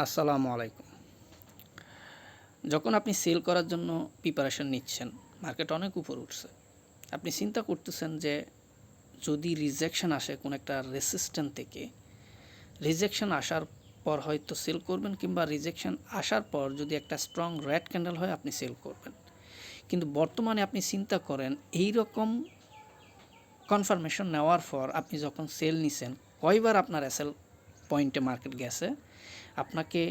আসসালামু আলাইকুম। যখন আপনি সেল করার জন্য প্রিপারেশন নিচ্ছেন, মার্কেট অনেক উপরে উঠছে। আপনি চিন্তা করতেছেন যে যদি রিজেকশন আসে কোনো একটা রেসিস্ট্যান্ট থেকে, রিজেকশন আসার পর হয়তো সেল করবেন, কিংবা রিজেকশন আসার পর যদি একটা স্ট্রং রেড ক্যান্ডেল হয় আপনি সেল করবেন। কিন্তু বর্তমানে আপনি চিন্তা করেন এই রকম কনফার্মেশন নেওয়ার পর আপনি যখন সেল নিছেন, কয়বার আপনার এসএল পয়েন্টে মার্কেট গেছে, আপনাকে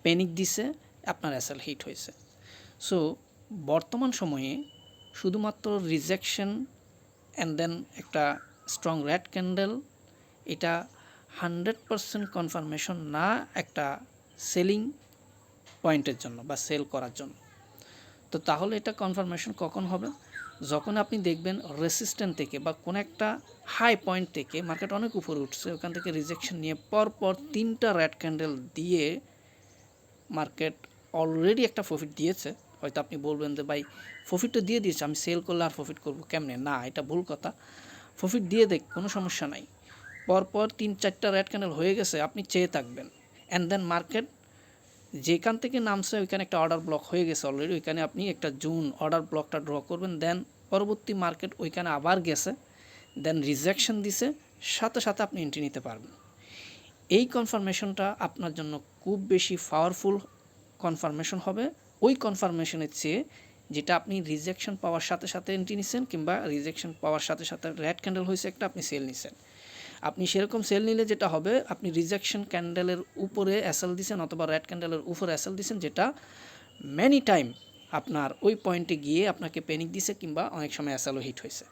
প্যানিক দিছে, আপনার এসএল হিট হয়েছে। সো বর্তমান সময়ে শুধুমাত্র রিজেকশন অ্যান্ড দেন একটা স্ট্রং রেড ক্যান্ডেল, এটা 100% কনফার্মেশন না একটা সেলিং পয়েন্টের জন্য বা সেল করার জন্য। তো তাহলে এটা কনফার্মেশন কখন হবে? যখন আপনি দেখবেন রেসিস্ট্যান্ট থেকে বা কোনো একটা হাই পয়েন্ট থেকে মার্কেট অনেক উপরে উঠছে, ওখান থেকে রিজেকশন নিয়ে পরপর 3টা রেড ক্যান্ডেল দিয়ে মার্কেট অলরেডি একটা প্রফিট দিয়েছে। হয়তো আপনি বলবেন যে ভাই প্রফিট তো দিয়ে দিয়েছে, আমি সেল করলে আর প্রফিট করবো কেমনে? না, এটা ভুল কথা। প্রফিট দিয়ে দেখ, কোনো সমস্যা নাই। পরপর 3-4টা রেড ক্যান্ডেল হয়ে গেছে, আপনি চেয়ে থাকবেন। অ্যান্ড দেন মার্কেট যেখান থেকে নামছে ওইখানে একটা অর্ডার ব্লক হয়ে গেছে অলরেডি, ওইখানে আপনি একটা জুন অর্ডার ব্লকটা ড্র করবেন। দেন পরবর্তী মার্কেট ওইখানে আবার গেছে, দেন রিজেকশন দিছে, সাথে সাথে আপনি এন্ট্রি নিতে পারবেন। এই কনফার্মেশনটা আপনার জন্য খুব বেশি পাওয়ারফুল কনফার্মেশন হবে ওই কনফার্মেশনের চেয়ে যেটা আপনি রিজেকশন পাওয়ার সাথে সাথে এন্ট্রি নিছেন, কিংবা রিজেকশন পাওয়ার সাথে সাথে রেড ক্যান্ডেল হয়েছে একটা, আপনি সেল নিছেন। আপনি সেরকম সেল নিলে যেটা হবে, আপনি রিজেকশন ক্যান্ডেলের উপরে এসএল দিছেন অথবা রেড ক্যান্ডেলের উপরে এসএল দিছেন, যেটা ম্যানি টাইম আপনার ওই পয়েন্টে গিয়ে আপনাকে প্যানিক দিছে, কিংবা অনেক সময় এসএলও হিট হয়েছে।